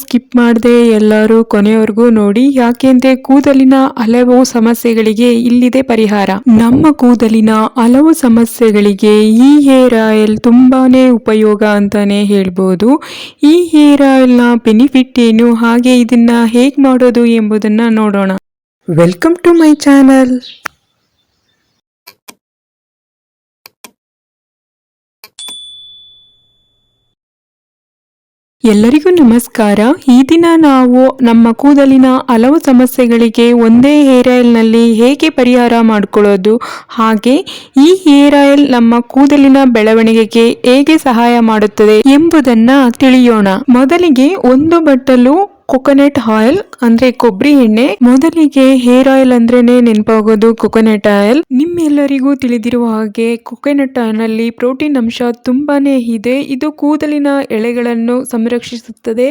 Skip ಮಾಡದೆ ಎಲ್ಲರೂ ಕೊನೆಯವರೆಗೂ ನೋಡಿ, ಯಾಕೆಂದ್ರೆ ಕೂದಲಿನ ಹಲವು ಸಮಸ್ಯೆಗಳಿಗೆ ಇಲ್ಲಿದೆ ಪರಿಹಾರ. ನಮ್ಮ ಕೂದಲಿನ ಹಲವು ಸಮಸ್ಯೆಗಳಿಗೆ ಈ ಹೇರ್ ಆಯಿಲ್ ತುಂಬಾನೇ ಉಪಯೋಗ ಅಂತಾನೆ ಹೇಳ್ಬೋದು. ಈ ಹೇರ್ ಆಯಿಲ್ ನ ಬೆನಿಫಿಟ್ ಏನು, ಹಾಗೆ ಇದನ್ನ ಹೇಗ್ ಮಾಡೋದು ಎಂಬುದನ್ನ ನೋಡೋಣ. Welcome to my channel. ಎಲ್ಲರಿಗೂ ನಮಸ್ಕಾರ. ಈ ದಿನ ನಾವು ನಮ್ಮ ಕೂದಲಿನ ಹಲವು ಸಮಸ್ಯೆಗಳಿಗೆ ಒಂದೇ ಹೇರ್ ಆಯಿಲ್ ನಲ್ಲಿ ಹೇಗೆ ಪರಿಹಾರ ಮಾಡಿಕೊಳ್ಳೋದು, ಹಾಗೆ ಈ ಹೇರ್ ಆಯಿಲ್ ನಮ್ಮ ಕೂದಲಿನ ಬೆಳವಣಿಗೆಗೆ ಹೇಗೆ ಸಹಾಯ ಮಾಡುತ್ತದೆ ಎಂಬುದನ್ನ ತಿಳಿಯೋಣ. ಮೊದಲಿಗೆ ಒಂದು ಬಟ್ಟಲು ಕೊಕೊನಟ್ ಆಯಿಲ್ ಅಂದ್ರೆ ಕೊಬ್ಬರಿ ಎಣ್ಣೆ. ಮೊದಲಿಗೆ ಹೇರ್ ಆಯಿಲ್ ಅಂದ್ರೇನೆ ನೆನಪಾಗೋದು ಕೊಕೊನಟ್ ಆಯಿಲ್. ನಿಮ್ಮೆಲ್ಲರಿಗೂ ತಿಳಿದಿರುವ ಹಾಗೆ ಕೊಕೊನಟ್ ಆಯಿಲ್ ನಲ್ಲಿ ಪ್ರೋಟೀನ್ ಅಂಶ ತುಂಬಾನೇ ಇದೆ. ಇದು ಕೂದಲಿನ ಎಳೆಗಳನ್ನು ಸಂರಕ್ಷಿಸುತ್ತದೆ,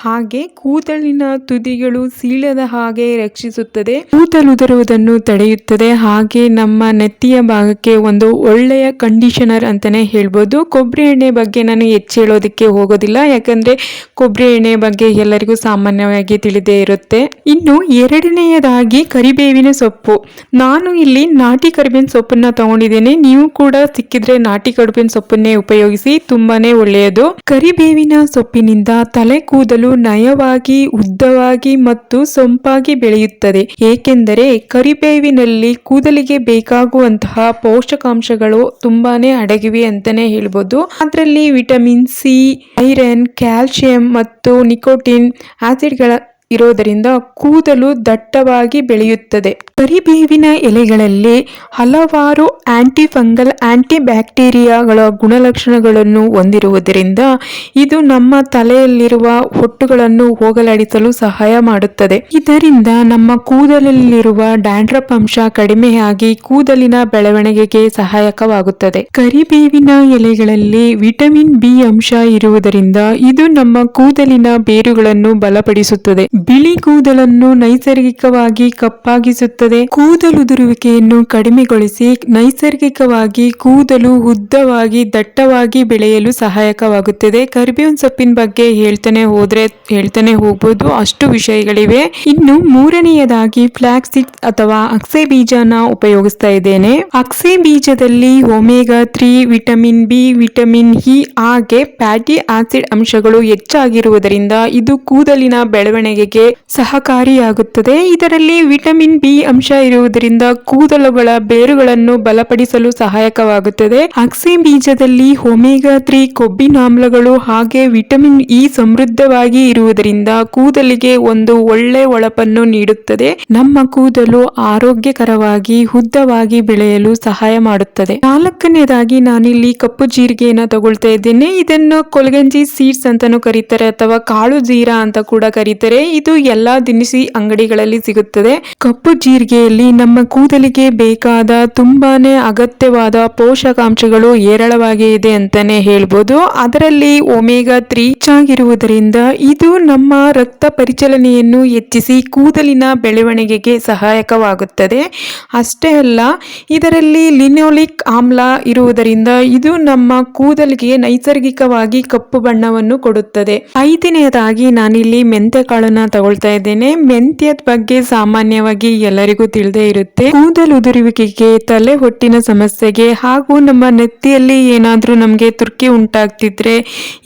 ಹಾಗೆ ಕೂದಲಿನ ತುದಿಗಳು ಸೀಳದ ಹಾಗೆ ರಕ್ಷಿಸುತ್ತದೆ, ಕೂದಲುದುರುವುದನ್ನು ತಡೆಯುತ್ತದೆ, ಹಾಗೆ ನಮ್ಮ ನೆತ್ತಿಯ ಭಾಗಕ್ಕೆ ಒಂದು ಒಳ್ಳೆಯ ಕಂಡೀಷನರ್ ಅಂತಾನೆ ಹೇಳ್ಬೋದು. ಕೊಬ್ಬರಿ ಎಣ್ಣೆ ಬಗ್ಗೆ ನಾನು ಹೆಚ್ಚು ಹೇಳೋದಕ್ಕೆ ಹೋಗೋದಿಲ್ಲ, ಯಾಕಂದ್ರೆ ಕೊಬ್ಬರಿ ಎಣ್ಣೆ ಬಗ್ಗೆ ಎಲ್ಲರಿಗೂ ಸಾಮಾನ್ಯವಾಗಿ ತಿಳಿದೇ ಇರುತ್ತೆ. ಇನ್ನು ಎರಡನೆಯದಾಗಿ ಕರಿಬೇವಿನ ಸೊಪ್ಪು. ನಾನು ಇಲ್ಲಿ ನಾಟಿ ಕರಿಬೇವಿನ ಸೊಪ್ಪನ್ನ ತಗೊಂಡಿದ್ದೇನೆ. ನೀವು ಕೂಡ ಸಿಕ್ಕಿದ್ರೆ ನಾಟಿ ಕರಿಬೇವಿನ ಸೊಪ್ಪನ್ನೇ ಉಪಯೋಗಿಸಿ, ತುಂಬಾನೇ ಒಳ್ಳೆಯದು. ಕರಿಬೇವಿನ ಸೊಪ್ಪಿನಿಂದ ತಲೆ ಕೂದಲು ನಯವಾಗಿ, ಉದ್ದವಾಗಿ ಮತ್ತು ಸೊಂಪಾಗಿ ಬೆಳೆಯುತ್ತದೆ. ಏಕೆಂದರೆ ಕರಿಬೇವಿನಲ್ಲಿ ಕೂದಲಿಗೆ ಬೇಕಾಗುವಂತಹ ಪೋಷಕಾಂಶಗಳು ತುಂಬಾನೇ ಅಡಗಿವೆ ಅಂತಾನೆ ಹೇಳ್ಬೋದು. ಅದರಲ್ಲಿ ವಿಟಮಿನ್ ಸಿ, ಐರನ್, ಕ್ಯಾಲ್ಸಿಯಂ ಮತ್ತು ನಿಕೋಟಿನ್ ಆಸಿಡ್ಗಳ ಇರೋದರಿಂದ ಕೂದಲು ದಟ್ಟವಾಗಿ ಬೆಳೆಯುತ್ತದೆ. ಕರಿಬೇವಿನ ಎಲೆಗಳಲ್ಲಿ ಹಲವಾರು ಆಂಟಿ ಫಂಗಲ್, ಆಂಟಿ ಬ್ಯಾಕ್ಟೀರಿಯಾಗಳ ಗುಣಲಕ್ಷಣಗಳನ್ನು ಹೊಂದಿರುವುದರಿಂದ ಇದು ನಮ್ಮ ತಲೆಯಲ್ಲಿರುವ ಹೊಟ್ಟುಗಳನ್ನು ಹೋಗಲಾಡಿಸಲು ಸಹಾಯ ಮಾಡುತ್ತದೆ. ಇದರಿಂದ ನಮ್ಮ ಕೂದಲಲ್ಲಿರುವ ಡ್ಯಾಂಡ್ರಫ್ ಅಂಶ ಕಡಿಮೆಯಾಗಿ ಕೂದಲಿನ ಬೆಳವಣಿಗೆಗೆ ಸಹಾಯಕವಾಗುತ್ತದೆ. ಕರಿಬೇವಿನ ಎಲೆಗಳಲ್ಲಿ ವಿಟಮಿನ್ ಬಿ ಅಂಶ ಇರುವುದರಿಂದ ಇದು ನಮ್ಮ ಕೂದಲಿನ ಬೇರುಗಳನ್ನು ಬಲಪಡಿಸುತ್ತದೆ. ಬಿಳಿ ಕೂದಲನ್ನು ನೈಸರ್ಗಿಕವಾಗಿ ಕಪ್ಪಾಗಿಸುತ್ತದೆ. ಕೂದಲುದುರುವಿಕೆಯನ್ನು ಕಡಿಮೆಗೊಳಿಸಿ ನೈಸರ್ಗಿಕವಾಗಿ ಕೂದಲು ಉದ್ದವಾಗಿ ದಟ್ಟವಾಗಿ ಬೆಳೆಯಲು ಸಹಾಯಕವಾಗುತ್ತದೆ. ಕರಿಬೇವಿನ ಸೊಪ್ಪಿನ ಬಗ್ಗೆ ಹೇಳ್ತಾನೆ ಹೋಗ್ಬೋದು, ಅಷ್ಟು ವಿಷಯಗಳಿವೆ. ಇನ್ನು ಮೂರನೆಯದಾಗಿ ಫ್ಲಾಕ್ಸ್ ಸೀಡ್ಸ್ ಅಥವಾ ಅಕ್ಸೆ ಬೀಜನ ಉಪಯೋಗಿಸ್ತಾ ಇದ್ದೇನೆ. ಅಕ್ಸೆ ಬೀಜದಲ್ಲಿ omega 3, vitamin B, vitamin E ಹಾಗೆ ಫ್ಯಾಟಿ ಆಸಿಡ್ ಅಂಶಗಳು ಹೆಚ್ಚಾಗಿರುವುದರಿಂದ ಇದು ಕೂದಲಿನ ಬೆಳವಣಿಗೆಗೆ ಸಹಕಾರಿಯಾಗುತ್ತದೆ. ಇದರಲ್ಲಿ ವಿಟಮಿನ್ ಬಿ ಅಂಶ ಇರುವುದರಿಂದ ಕೂದಲುಗಳ ಬೇರುಗಳನ್ನು ಬಲಪಡಿಸಲು ಸಹಾಯಕವಾಗುತ್ತದೆ. ಅಕ್ಸೆ ಬೀಜದಲ್ಲಿ ಒಮೆಗಾ 3 ಕೊಬ್ಬಿನಾಮ್ಲಗಳು ಹಾಗೆ ವಿಟಮಿನ್ ಇ ಸಮೃದ್ಧವಾಗಿ ಇರುವುದರಿಂದ ಕೂದಲಿಗೆ ಒಂದು ಒಳ್ಳೆ ಹೊಳಪನ್ನು ನೀಡುತ್ತದೆ. ನಮ್ಮ ಕೂದಲು ಆರೋಗ್ಯಕರವಾಗಿ ಉದ್ದವಾಗಿ ಬೆಳೆಯಲು ಸಹಾಯ ಮಾಡುತ್ತದೆ. ನಾಲ್ಕನೇದಾಗಿ ನಾನಿಲ್ಲಿ ಕಪ್ಪು ಜೀರಿಗೆಯನ್ನು ತಗೊಳ್ತಾ ಇದ್ದೇನೆ. ಇದನ್ನು ಕೊಲ್ಗಂಜಿ ಸೀಡ್ಸ್ ಅಂತಾನೂ ಕರೀತಾರೆ ಅಥವಾ ಕಾಳು ಜೀರಾ ಅಂತ ಕೂಡ ಕರೀತಾರೆ. ಇದು ಎಲ್ಲಾ ದಿನಸಿ ಅಂಗಡಿಗಳಲ್ಲಿ ಸಿಗುತ್ತದೆ. ಕಪ್ಪು ಜೀರಿಗೆಯಲ್ಲಿ ನಮ್ಮ ಕೂದಲಿಗೆ ಬೇಕಾದ ತುಂಬಾನೇ ಅಗತ್ಯವಾದ ಪೋಷಕಾಂಶಗಳು ಹೇರಳವಾಗಿ ಇದೆ ಅಂತಾನೆ ಹೇಳ್ಬೋದು. ಅದರಲ್ಲಿ ಒಮೆಗಾ 3 ಹೆಚ್ಚಾಗಿರುವುದರಿಂದ ಇದು ನಮ್ಮ ರಕ್ತ ಪರಿಚಲನೆಯನ್ನು ಹೆಚ್ಚಿಸಿ ಕೂದಲಿನ ಬೆಳವಣಿಗೆಗೆ ಸಹಾಯಕವಾಗುತ್ತದೆ. ಅಷ್ಟೇ ಅಲ್ಲ, ಇದರಲ್ಲಿ ಲಿನೋಲಿಕ್ ಆಮ್ಲ ಇರುವುದರಿಂದ ಇದು ನಮ್ಮ ಕೂದಲಿಗೆ ನೈಸರ್ಗಿಕವಾಗಿ ಕಪ್ಪು ಬಣ್ಣವನ್ನು ಕೊಡುತ್ತದೆ. ಐದನೆಯದಾಗಿ ನಾನಿಲ್ಲಿ ಮೆಂತೆ ಕಾಳನ್ನ ತಗೊಳ್ತಾ ಇದ್ದೇನೆ. ಮೆಂತ್ಯದ ಬಗ್ಗೆ ಸಾಮಾನ್ಯವಾಗಿ ಎಲ್ಲರಿಗೂ ತಿಳಿದೇ ಇರುತ್ತೆ. ಕೂದಲು ಉದುರುವಿಕೆಗೆ, ತಲೆ ಹೊಟ್ಟಿನ ಸಮಸ್ಯೆಗೆ ಹಾಗೂ ನಮ್ಮ ನೆತ್ತಿಯಲ್ಲಿ ಏನಾದ್ರೂ ನಮ್ಗೆ ತುರ್ಕಿ ಉಂಟಾಗ್ತಿದ್ರೆ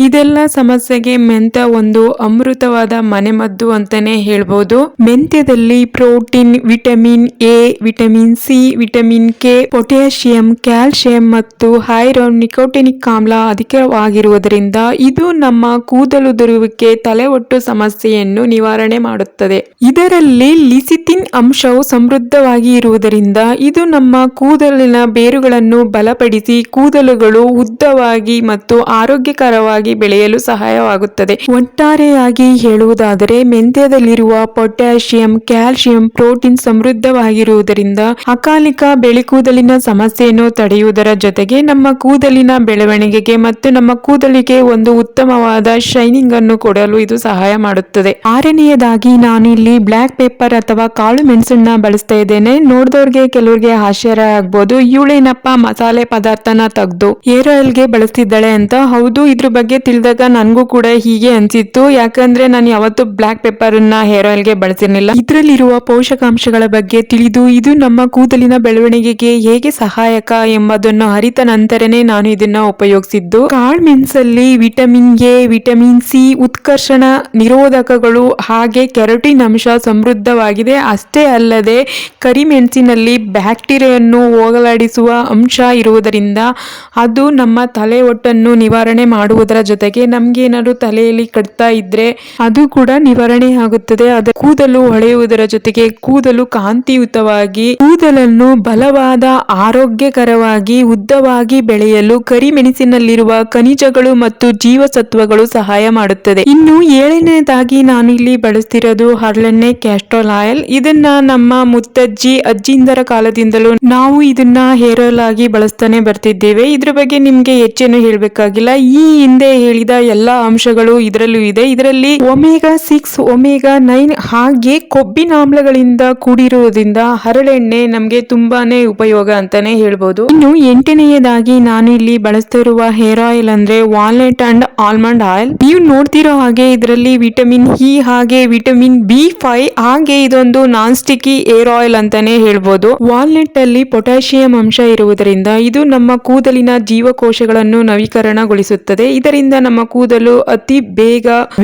ಇದೆಲ್ಲ ಸಮಸ್ಯೆಗೆ ಮೆಂತ್ಯ ಒಂದು ಅಮೃತವಾದ ಮನೆಮದ್ದು ಅಂತಾನೆ ಹೇಳ್ಬೋದು. ಮೆಂತ್ಯದಲ್ಲಿ protein, vitamin A, vitamin C, vitamin K, potassium, calcium ಮತ್ತು ಐರನ್, ನಿಕೋಟಿನಿಕ್ ಆಮ್ಲ ಅಧಿಕವಾಗಿರುವುದರಿಂದ ಇದು ನಮ್ಮ ಕೂದಲುದುರುವಿಕೆ, ತಲೆಹೊಟ್ಟು ಸಮಸ್ಯೆಯನ್ನು ನಿವಾರಣೆ ಮಾಡುತ್ತದೆ. ಇದರಲ್ಲಿ ಲಿಸಿಥಿನ್ ಅಂಶವು ಸಮೃದ್ಧವಾಗಿ ಇರುವುದರಿಂದ ಇದು ನಮ್ಮ ಕೂದಲಿನ ಬೇರುಗಳನ್ನು ಬಲಪಡಿಸಿ ಕೂದಲುಗಳು ಉದ್ದವಾಗಿ ಮತ್ತು ಆರೋಗ್ಯಕರವಾಗಿ ಬೆಳೆಯಲು ಸಹಾಯವಾಗುತ್ತದೆ. ಒಟ್ಟಾರೆಯಾಗಿ ಹೇಳುವುದಾದರೆ ಮೆಂತ್ಯದಲ್ಲಿರುವ ಪೊಟ್ಯಾಷಿಯಂ, ಕ್ಯಾಲ್ಸಿಯಂ, ಪ್ರೋಟೀನ್ ಸಮೃದ್ಧವಾಗಿರುವುದರಿಂದ ಅಕಾಲಿಕ ಬೆಳೆ ಕೂದಲಿನ ಸಮಸ್ಯೆಯನ್ನು ತಡೆಯುವುದರ ಜೊತೆಗೆ ನಮ್ಮ ಕೂದಲಿನ ಬೆಳವಣಿಗೆಗೆ ಮತ್ತು ನಮ್ಮ ಕೂದಲಿಗೆ ಒಂದು ಉತ್ತಮವಾದ ಶೈನಿಂಗ್ ಅನ್ನು ಕೊಡಲು ಇದು ಸಹಾಯ ಮಾಡುತ್ತದೆ. ಆರನೆಯದಾಗಿ ನಾನು ಇಲ್ಲಿ ಬ್ಲಾಕ್ ಪೆಪ್ಪರ್ ಅಥವಾ ಕಾಳು ಮೆಣಸನ್ನ ಬಳಸ್ತಾ ಇದ್ದೇನೆ. ನೋಡಿದವ್ರಿಗೆ ಕೆಲವ್ರಿಗೆ ಆಶ್ಚರ್ಯ ಆಗ್ಬೋದು, ಇವಳೇನಪ್ಪ ಮಸಾಲೆ ಪದಾರ್ಥನ ತೆಗ್ದು ಹೇರ್ ಆಯಿಲ್ ಗೆ ಬಳಸ್ತಿದ್ದಾಳೆ ಅಂತ. ಹೌದು, ಇದ್ರ ಬಗ್ಗೆ ತಿಳಿದಾಗ ನನ್ಗೂ ಕೂಡ ಹೀಗೆ ಅನ್ಸಿತ್ತು. ಯಾಕಂದ್ರೆ ನಾನು ಯಾವತ್ತು ಬ್ಲಾಕ್ ಪೆಪ್ಪರ್ ಅನ್ನ ಹೇರ್ ಆಯಿಲ್ ಗೆ ಬಳಸಿರ್ಲಿಲ್ಲ. ಇದ್ರಲ್ಲಿರುವ ಪೋಷಕಾಂಶಗಳ ಬಗ್ಗೆ ತಿಳಿದು ಇದು ನಮ್ಮ ಕೂದಲಿನ ಬೆಳವಣಿಗೆಗೆ ಹೇಗೆ ಸಹಾಯಕ ಎಂಬುದನ್ನು ಅರಿತ ನಂತರನೇ ನಾನು ಇದನ್ನ ಉಪಯೋಗಿಸಿದ್ದು. ಕಾಳು ಮೆಣಸಲ್ಲಿ ವಿಟಮಿನ್ ಎ, ವಿಟಮಿನ್ ಸಿ, ಉತ್ಕರ್ಷಣ ನಿರೋಧಕಗಳು ಹಾಗೆ ಕೆರಟಿನ್ ಅಂಶ ಸಮೃದ್ಧವಾಗಿದೆ. ಅಷ್ಟೇ ಅಲ್ಲದೆ ಕರಿಮೆಣಸಿನಲ್ಲಿ ಬ್ಯಾಕ್ಟೀರಿಯಾವನ್ನು ಹೋಗಲಾಡಿಸುವ ಅಂಶ ಇರುವುದರಿಂದ ಅದು ನಮ್ಮ ತಲೆ ಒಟ್ಟನ್ನು ನಿವಾರಣೆ ಮಾಡುವುದರ ಜೊತೆಗೆ ನಮ್ಗೆ ಏನಾದ್ರು ತಲೆಯಲ್ಲಿ ಕಟ್ತಾ ಇದ್ರೆ ಅದು ಕೂಡ ನಿವಾರಣೆ ಆಗುತ್ತದೆ. ಅದ ಕೂದಲು ಹೊಳೆಯುವುದರ ಜೊತೆಗೆ ಕೂದಲು ಕಾಂತಿಯುತವಾಗಿ, ಕೂದಲನ್ನು ಬಲವಾದ ಆರೋಗ್ಯಕರವಾಗಿ ಉದ್ದವಾಗಿ ಬೆಳೆಯಲು ಕರಿಮೆಣಸಿನಲ್ಲಿರುವ ಖನಿಜಗಳು ಮತ್ತು ಜೀವಸತ್ವಗಳು ಸಹಾಯ ಮಾಡುತ್ತದೆ. ಇನ್ನು ಏಳನೇದಾಗಿ ನಾನು ಇಲ್ಲಿ ಬಳಸ್ತಿರೋದು ಹರಳೆಣ್ಣೆ, ಕ್ಯಾಸ್ಟರ್ ಆಯಿಲ್. ಇದನ್ನ ನಮ್ಮ ಮುತ್ತಜ್ಜಿ ಅಜ್ಜಿಂದರ ಕಾಲದಿಂದಲೂ ನಾವು ಇದನ್ನ ಹೇರ್ ಆಯಿಲ್ ಆಗಿ ಬಳಸ್ತಾನೆ ಬರ್ತಿದ್ದೇವೆ. ಇದ್ರ ಬಗ್ಗೆ ನಿಮ್ಗೆ ಹೆಚ್ಚೇನು ಹೇಳ್ಬೇಕಾಗಿಲ್ಲ. ಈ ಹಿಂದೆ ಹೇಳಿದ ಎಲ್ಲಾ ಅಂಶಗಳು ಇದರಲ್ಲೂ ಇದೆ. ಇದರಲ್ಲಿ ಒಮೆಗಾ 6, ಒಮೆಗಾ 9 ಹಾಗೆ ಕೊಬ್ಬಿನಾಮ್ಲಗಳಿಂದ ಕೂಡಿರುವುದರಿಂದ ಹರಳೆಣ್ಣೆ ನಮ್ಗೆ ತುಂಬಾನೇ ಉಪಯೋಗ ಅಂತಾನೆ ಹೇಳ್ಬೋದು. ಇನ್ನು 8ನೇದಾಗಿ ನಾನು ಇಲ್ಲಿ ಬಳಸ್ತಿರುವ ಹೇರ್ ಆಯಿಲ್ ಅಂದ್ರೆ ವಾಲ್ನಟ್ ಅಂಡ್ ಆಲ್ಮಂಡ್ ಆಯಿಲ್. ನೀವು ನೋಡ್ತಿರೋ ಹಾಗೆ ಇದರಲ್ಲಿ ವಿಟಮಿನ್ ಇ ಹಾಗೆ ವಿಟಮಿನ್ B5 ಹಾಗೆ ಇದೊಂದು ನಾನ್ ಸ್ಟಿಕ್ಕಿ ಹೇರ್ ಆಯಿಲ್ ಅಂತಾನೆ ಹೇಳ್ಬೋದು. ವಾಲ್ನಟ್ ಅಲ್ಲಿ ಪೊಟ್ಯಾಷಿಯಂ ಅಂಶ ಇರುವುದರಿಂದ ಇದು ನಮ್ಮ ಕೂದಲಿನ ಜೀವಕೋಶಗಳನ್ನು ನವೀಕರಣಗೊಳಿಸುತ್ತದೆ. ಇದರಿಂದ ನಮ್ಮ ಕೂದಲು ಅತಿ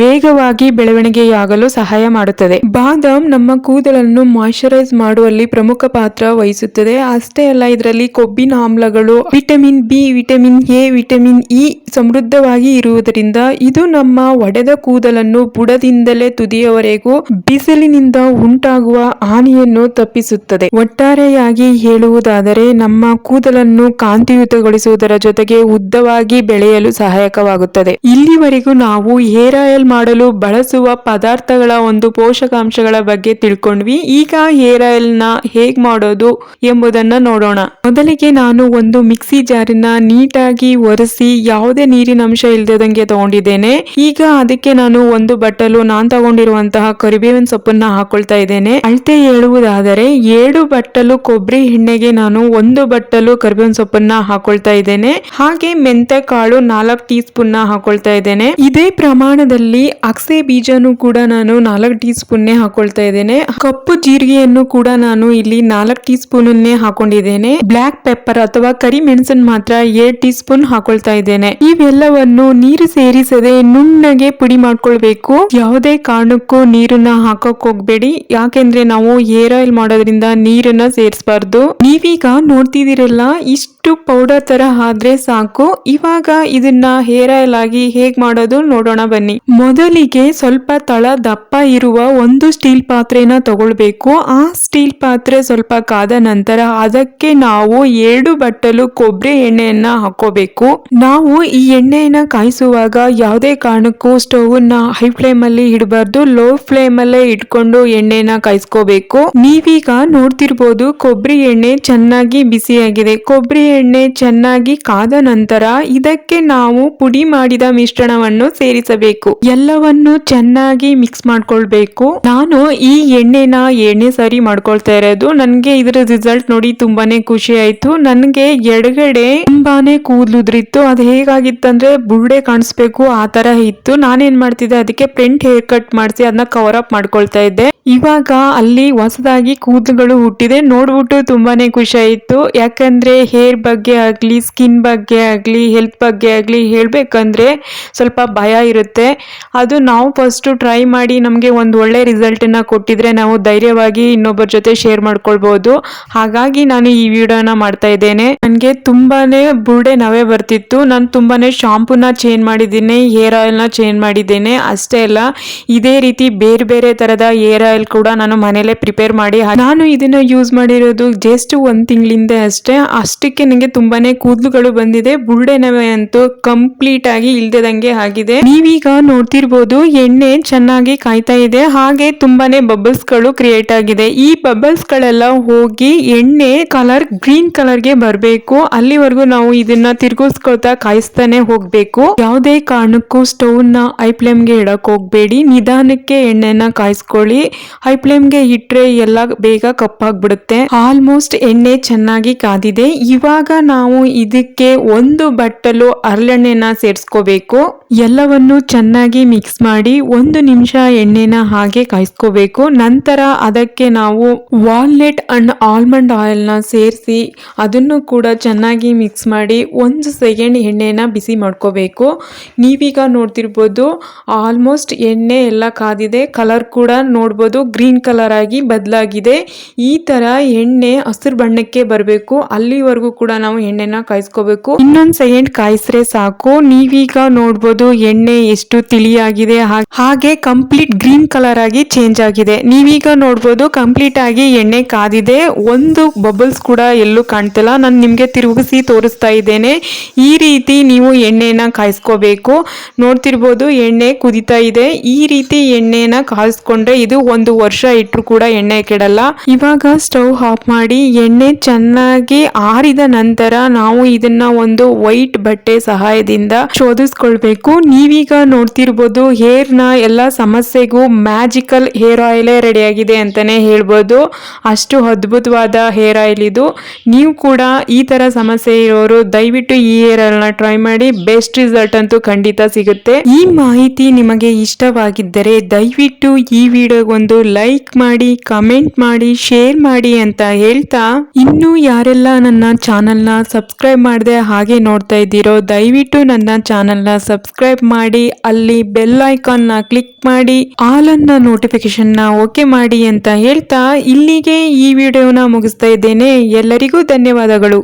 ವೇಗವಾಗಿ ಬೆಳವಣಿಗೆಯಾಗಲು ಸಹಾಯ ಮಾಡುತ್ತದೆ. ಬಾದಾಮ್ ನಮ್ಮ ಕೂದಲನ್ನು ಮಾಯಿಶ್ಚರೈಸ್ ಮಾಡುವಲ್ಲಿ ಪ್ರಮುಖ ಪಾತ್ರ ವಹಿಸುತ್ತದೆ. ಅಷ್ಟೇ ಅಲ್ಲ, ಇದರಲ್ಲಿ ಕೊಬ್ಬಿನ ಆಮ್ಲಗಳು, vitamin B, vitamin A, vitamin E ಸಮೃದ್ಧವಾಗಿ ಇರುವುದರಿಂದ ಇದು ನಮ್ಮ ಒಡೆದ ಕೂದಲನ್ನು ಬುಡದಿಂದಲೇ ತುದಿಯವರೆಗೂ ಬಿಸಿಲಿನಿಂದ ಉಂಟಾಗುವ ಹಾನಿಯನ್ನು ತಪ್ಪಿಸುತ್ತದೆ. ಒಟ್ಟಾರೆಯಾಗಿ ಹೇಳುವುದಾದರೆ ನಮ್ಮ ಕೂದಲನ್ನು ಕಾಂತಿಯುತಗೊಳಿಸುವುದರ ಜೊತೆಗೆ ಉದ್ದವಾಗಿ ಬೆಳೆಯಲು ಸಹಾಯಕವಾಗುತ್ತದೆ. ಇಲ್ಲಿವರೆಗೂ ನಾವು ಹೇರ್ ಆಯಿಲ್ ಮಾಡಲು ಬಳಸುವ ಪದಾರ್ಥಗಳ ಒಂದು ಪೋಷಕಾಂಶಗಳ ಬಗ್ಗೆ ತಿಳ್ಕೊಂಡ್ವಿ. ಈಗ ಹೇರ್ ಆಯಿಲ್ ನ ಹೇಗ್ ಮಾಡೋದು ಎಂಬುದನ್ನ ನೋಡೋಣ. ಮೊದಲಿಗೆ ನಾನು ಒಂದು ಮಿಕ್ಸಿ ಜಾರನ್ನ ನೀಟಾಗಿ ಒರೆಸಿ ಯಾವುದೇ ನೀರಿನ ಅಂಶ ಇಲ್ಲದಂಗೆ ತಗೊಂಡಿದ್ದೇನೆ. ಈಗ ಅದಕ್ಕೆ ನಾನು ಒಂದು ಬಟ್ಟಲು ನಾನ್ ತಗೊಂಡಿರುವಂತಹ ಕರಿಬೇವಿನ ಸೊಪ್ಪನ್ನ ಹಾಕೊಳ್ತಾ ಇದ್ದೇನೆ. ಅಳತೆ ಹೇಳುವುದಾದರೆ 7 ಬಟ್ಟಲು ಕೊಬ್ಬರಿ ಎಣ್ಣೆಗೆ ನಾನು 1 ಬಟ್ಟಲು ಕರಿಬೇವಿನ ಸೊಪ್ಪನ್ನ ಹಾಕೊಳ್ತಾ ಇದ್ದೇನೆ. ಹಾಗೆ ಮೆಂತೆ ಕಾಳು 4 ಟೀ ಸ್ಪೂನ್ ಹಾಕೊಳ್ತಾ ಇದ್ದೇನೆ. ಇದೇ ಪ್ರಮಾಣದಲ್ಲಿ ಅಗಸೆ ಬೀಜನು ಕೂಡ ನಾನು 4 ಟೀ ಸ್ಪೂನ್ ಹಾಕೊಳ್ತಾ ಇದ್ದೇನೆ. ಕಪ್ಪು ಜೀರಿಗೆಯನ್ನು ಕೂಡ ನಾನು ಇಲ್ಲಿ 4 ಟೀ ಸ್ಪೂನ್ ಹಾಕೊಂಡಿದ್ದೇನೆ. ಬ್ಲಾಕ್ ಪೆಪ್ಪರ್ ಅಥವಾ ಕರಿ ಮೆಣಸನ್ನು ಮಾತ್ರ 7 ಟೀ ಸ್ಪೂನ್ ಹಾಕೊಳ್ತಾ ಇದ್ದೇನೆ. ಇವೆಲ್ಲವನ್ನು ನೀರು ಸೇರಿಸದೆ ನುಣ್ಣಗೆ ಪುಡಿ ಮಾಡ್ಕೊಳ್ಬೇಕು. ಯಾವುದೇ ಕಾರಣಕ್ಕೂ ನೀರನ್ನ ಹಾಕಕ್ ಹೋಗ್ಬೇಡಿ, ಯಾಕೆಂದ್ರೆ ನಾವು ಹೇರ್ ಆಯಿಲ್ ಮಾಡೋದ್ರಿಂದ ನೀರನ್ನ ಸೇರಿಸಬಾರ್ದು. ನೀವೀಗ ನೋಡ್ತಿದ್ದೀರಲ್ಲ, ಇಷ್ಟು ಪೌಡರ್ ತರ ಆದ್ರೆ ಸಾಕು. ಇವಾಗ ಇದನ್ನ ಹೇರ್ ಆಯಿಲ್ ಆಗಿ ಹೇಗ್ ಮಾಡೋದು ನೋಡೋಣ ಬನ್ನಿ. ಮೊದಲಿಗೆ ಸ್ವಲ್ಪ ತಳ ದಪ್ಪ ಇರುವ ಒಂದು ಸ್ಟೀಲ್ ಪಾತ್ರೆನ ತಗೊಳ್ಬೇಕು. ಆ ಸ್ಟೀಲ್ ಪಾತ್ರೆ ಸ್ವಲ್ಪ ಕಾದ ನಂತರ ಅದಕ್ಕೆ ನಾವು 2 ಬಟ್ಟಲು ಕೊಬ್ಬರಿ ಎಣ್ಣೆಯನ್ನ ಹಾಕೋಬೇಕು. ನಾವು ಈ ಎಣ್ಣೆಯನ್ನ ಕಾಯಿಸುವಾಗ ಯಾವುದೇ ಕಾರಣಕ್ಕೂ ಸ್ಟವ್ ನ ಹೈ ಫ್ಲೇಮ್ ಅಲ್ಲಿ ಇಡಬಾರ್ದು, ಲೋ ಫ್ಲೇಮ್ ಅಲ್ಲೇ ಇಟ್ಕೊಂಡು ಎಣ್ಣೆನ ಕಾಯಿಸ್ಕೋಬೇಕು. ನೀವೀಗ ನೋಡ್ತಿರ್ಬೋದು ಕೊಬ್ಬರಿ ಎಣ್ಣೆ ಚೆನ್ನಾಗಿ ಬಿಸಿಯಾಗಿದೆ. ಕೊಬ್ಬರಿ ಎಣ್ಣೆ ಚೆನ್ನಾಗಿ ಕಾದ ನಂತರ ಇದಕ್ಕೆ ನಾವು ಪುಡಿ ಮಾಡಿದ ಮಿಶ್ರಣವನ್ನು ಸೇರಿಸಬೇಕು. ಎಲ್ಲವನ್ನು ಚೆನ್ನಾಗಿ ಮಿಕ್ಸ್ ಮಾಡ್ಕೊಳ್ಬೇಕು. ನಾನು ಈ ಎಣ್ಣೆನ 8ನೇ ಸಾರಿ ಮಾಡ್ಕೊಳ್ತಾ ಇರೋದು. ನನ್ಗೆ ಇದರ ರಿಸಲ್ಟ್ ನೋಡಿ ತುಂಬಾನೇ ಖುಷಿ ಆಯ್ತು. ನನ್ಗೆ ಎಡಗಡೆ ತುಂಬಾನೇ ಕೂದಲುದ್ರಿತ್ತು. ಅದು ಹೇಗಾಗಿತ್ತಂದ್ರೆ ಬುರುಡೆ ಕಾಣಿಸ್ಬೇಕು ಆ ತರ ಇತ್ತು. ನಾನೇನ್ ಮಾಡ್ತಿದ್ದೆ, ಅದಕ್ಕೆ ಫ್ರಂಟ್ ಹೇರ್ ಕಟ್ ಮಾಡಿಸಿ ಅದನ್ನ ಕವರ್ ಅಪ್ ಮಾಡ್ಕೊಳ್ತಾ ಇದ್ದೆ. ಇವಾಗ ಅಲ್ಲಿ ಹೊಸದಾಗಿ ಕೂದಲುಗಳು ಹುಟ್ಟಿದೆ. ನೋಡ್ಬಿಟ್ಟು ತುಂಬಾನೇ ಖುಷಿ ಆಯ್ತು. ಯಾಕಂದ್ರೆ ಹೇರ್ ಬಗ್ಗೆ ಆಗ್ಲಿ, ಸ್ಕಿನ್ ಬಗ್ಗೆ ಆಗ್ಲಿ, ಹೆಲ್ತ್ ಬಗ್ಗೆ ಆಗ್ಲಿ ಹೇಳ್ಬೇಕಂದ್ರೆ ಸ್ವಲ್ಪ ಭಯ ಇರುತ್ತೆ. ಅದು ನಾವು ಫಸ್ಟ್ ಟ್ರೈ ಮಾಡಿ ನಮ್ಗೆ ಒಂದು ಒಳ್ಳೆ ರಿಸಲ್ಟ್ ನ ಕೊಟ್ಟಿದ್ರೆ ನಾವು ಧೈರ್ಯವಾಗಿ ಇನ್ನೊಬ್ಬರ ಜೊತೆ ಶೇರ್ ಮಾಡ್ಕೊಳ್ಬಹುದು. ಹಾಗಾಗಿ ನಾನು ಈ ವಿಡಿಯೋನ ಮಾಡ್ತಾ ಇದ್ದೇನೆ. ನನ್ಗೆ ತುಂಬಾನೇ ಬುರುಡೆ ನವೆ ಬರ್ತಿತ್ತು. ನಾನು ತುಂಬಾನೇ ಶಾಂಪೂನ ಚೇಂಜ್ ಮಾಡಿದ್ದೀನಿ, ಹೇರ್ ಆಯಿಲ್ ನ ಚೇಂಜ್ ಮಾಡಿದ್ದೇನೆ. ಅಷ್ಟೇ ಅಲ್ಲ, ಇದೇ ರೀತಿ ಬೇರೆ ಬೇರೆ ತರದ ಹೇರ್ ಆಯಿಲ್ ಕೂಡ ನಾನು ಮನೇಲೆ ಪ್ರಿಪೇರ್ ಮಾಡಿ ನಾನು ಇದನ್ನ ಯೂಸ್ ಮಾಡಿರೋದು ಜಸ್ಟ್ 1 ತಿಂಗಳಿಂದ ಅಷ್ಟಕ್ಕೆ ನನಗೆ ತುಂಬಾನೇ ಕೂದಲುಗಳು ಬಂದಿದೆ. ಬುರುಡೆ ನವೆ ಅಂತೂ ಕಂಪ್ಲೀಟ್ ಆಗಿ ಇಲ್ದಂಗೆ ಆಗಿದೆ. ನೀವೀಗ ನೋಡ್ತಿರ್ಬೋದು ಎಣ್ಣೆ ಚೆನ್ನಾಗಿ ಕಾಯ್ತಾ ಇದೆ. ಹಾಗೆ ತುಂಬಾನೇ ಬಬಲ್ಸ್ ಗಳು ಕ್ರಿಯೇಟ್ ಆಗಿದೆ. ಈ ಬಬಲ್ಸ್ ಗಳೆಲ್ಲ ಹೋಗಿ ಎಣ್ಣೆ ಕಲರ್ ಗ್ರೀನ್ ಕಲರ್ ಗೆ ಬರಬೇಕು. ಅಲ್ಲಿವರೆಗೂ ನಾವು ಇದನ್ನ ತಿರ್ಗಿಸ್ಕೊಳ್ತಾ ಕಾಯಿಸ್ತಾನೆ ಹೋಗ್ಬೇಕು. ಯಾವುದೇ ಕಾರಣಕ್ಕೂ ಸ್ಟವ್ ನ ಹೈ ಫ್ಲೇಮ್ ಗೆ ಇಡಕ್ ಹೋಗ್ಬೇಡಿ. ನಿಧಾನಕ್ಕೆ ಎಣ್ಣೆನ ಕಾಯಿಸ್ಕೊಳ್ಳಿ. ಹೈ ಫ್ಲೇಮ್ ಗೆ ಇಟ್ರೆ ಎಲ್ಲ ಬೇಗ ಕಪ್ಪಾಗ್ಬಿಡುತ್ತೆ. ಆಲ್ಮೋಸ್ಟ್ ಎಣ್ಣೆ ಚೆನ್ನಾಗಿ ಕಾದಿದೆ. ಇವಾಗ ನಾವು ಇದಕ್ಕೆ 1 ಬಟ್ಟಲು ಹರಳೆಣ್ಣೆನ ಸೇರಿಸ್ಕೋಬೇಕು. ಎಲ್ಲವನ್ನು ಚೆನ್ನಾಗಿ ಮಿಕ್ಸ್ ಮಾಡಿ 1 ನಿಮಿಷ ಎಣ್ಣೆನ ಹಾಗೆ ಕಾಯಿಸ್ಕೋಬೇಕು. ನಂತರ ಅದಕ್ಕೆ ನಾವು ವಾಲ್ನಟ್ ಅಂಡ್ ಆಲ್ಮಂಡ್ ಆಯಿಲ್ನ ಸೇರಿಸಿ ಅದನ್ನು ಕೂಡ ಚೆನ್ನಾಗಿ ಮಿಕ್ಸ್ ಮಾಡಿ 1 ಸೆಕೆಂಡ್ ಎಣ್ಣೆನ ಬಿಸಿ ಮಾಡ್ಕೋಬೇಕು. ನೀವೀಗ ನೋಡ್ತಿರ್ಬೋದು ಆಲ್ಮೋಸ್ಟ್ ಎಣ್ಣೆ ಎಲ್ಲ ಕಾದಿದೆ. ಕಲರ್ ಕೂಡ ನೋಡ್ಬೋದು ಗ್ರೀನ್ ಕಲರ್ ಆಗಿ ಬದಲಾಗಿದೆ. ಈ ತರ ಎಣ್ಣೆ ಹಸಿರು ಬಣ್ಣಕ್ಕೆ ಬರಬೇಕು. ಅಲ್ಲಿವರೆಗೂ ಕೂಡ ನಾವು ಎಣ್ಣೆನ ಕಾಯಿಸ್ಕೋಬೇಕು. ಇನ್ನೊಂದು ಸೆಕೆಂಡ್ ಕಾಯಿಸ್ರೆ ಸಾಕು. ನೀವೀಗ ನೋಡ್ಬೋದು ಎಣ್ಣೆ ಎಷ್ಟು ತಿಳಿಯಾಗಿದೆ, ಹಾಗೆ ಕಂಪ್ಲೀಟ್ ಗ್ರೀನ್ ಕಲರ್ ಆಗಿ ಚೇಂಜ್ ಆಗಿದೆ. ನೀವೀಗ ನೋಡ್ಬೋದು ಕಂಪ್ಲೀಟ್ ಆಗಿ ಎಣ್ಣೆ ಕಾದಿದೆ. ಒಂದು ಬಬಲ್ಸ್ ಕೂಡ ಎಲ್ಲೂ ಕಾಣ್ತಿಲ್ಲ. ನಾನು ನಿಮ್ಗೆ ತಿರುಗಿಸಿ ತೋರಿಸ್ತಾ ಇದ್ದೇನೆ. ಈ ರೀತಿ ನೀವು ಎಣ್ಣೆನ ಕಾಯಿಸ್ಕೋಬೇಕು. ನೋಡ್ತಿರ್ಬೋದು ಎಣ್ಣೆ ಕುದಿತಾ ಇದೆ. ಈ ರೀತಿ ಎಣ್ಣೆನ ಕಾಯಿಸ್ಕೊಂಡ್ರೆ ಇದು 1 ವರ್ಷ ಇಟ್ಟರು ಕೂಡ ಎಣ್ಣೆ ಕೆಡಲ್ಲ. ಇವಾಗ ಸ್ಟವ್ ಆಫ್ ಮಾಡಿ ಎಣ್ಣೆ ಚೆನ್ನಾಗಿ ಆರಿದ ನಂತರ ನಾವು ಇದನ್ನ ಒಂದು ವೈಟ್ ಬಟ್ಟೆ ಸಹಾಯದಿಂದ ಶೋಧಿಸ್ಕೊಳ್ಬೇಕು. ನೀವೀಗ ನೋಡ್ತಿರ್ಬೋದು ಹೇರ್ನ ಎಲ್ಲ ಸಮಸ್ಯೆಗೂ ಮ್ಯಾಜಿಕಲ್ ಹೇರ್ ಆಯಿಲೇ ರೆಡಿ ಆಗಿದೆ ಅಂತಾನೆ ಹೇಳ್ಬೋದು. ಅಷ್ಟು ಅದ್ಭುತವಾದ ಹೇರ್ ಆಯಿಲ್ ಇದು. ನೀವು ಕೂಡ ಈ ತರ ಸಮಸ್ಯೆ ಇರೋರು ದಯವಿಟ್ಟು ಈ ಹೇರ್ ಆಯಿಲ್ನ ಟ್ರೈ ಮಾಡಿ. ಬೆಸ್ಟ್ ರಿಸಲ್ಟ್ ಅಂತೂ ಖಂಡಿತ ಸಿಗುತ್ತೆ. ಈ ಮಾಹಿತಿ ನಿಮಗೆ ಇಷ್ಟವಾಗಿದ್ದರೆ ದಯವಿಟ್ಟು ಈ ವಿಡಿಯೋಗೊಂದು ಲೈಕ್ ಮಾಡಿ, ಕಮೆಂಟ್ ಮಾಡಿ, ಶೇರ್ ಮಾಡಿ ಅಂತ ಹೇಳ್ತಾ, ಇನ್ನು ಯಾರೆಲ್ಲ ನನ್ನ ಚಾನಲ್ನ ಸಬ್ಸ್ಕ್ರೈಬ್ ಮಾಡದೆ ಹಾಗೆ ನೋಡ್ತಾ ಇದ್ದೀರೋ ದಯವಿಟ್ಟು ನನ್ನ ಚಾನಲ್ನ ಸಬ್ಸ್ಕ್ರೈಬ್ ಮಾಡಿ, ಅಲ್ಲಿ ಬೆಲ್ ಐಕಾನ್ ನ ಕ್ಲಿಕ್ ಮಾಡಿ, ಆಲ್ ಅನ್ನ ನೋಟಿಫಿಕೇಶನ್ ನ ಓಕೆ ಮಾಡಿ ಅಂತ ಹೇಳ್ತಾ ಇಲ್ಲಿಗೆ ಈ ವಿಡಿಯೋನ ಮುಗಿಸ್ತಾ ಇದ್ದೇನೆ. ಎಲ್ಲರಿಗೂ ಧನ್ಯವಾದಗಳು.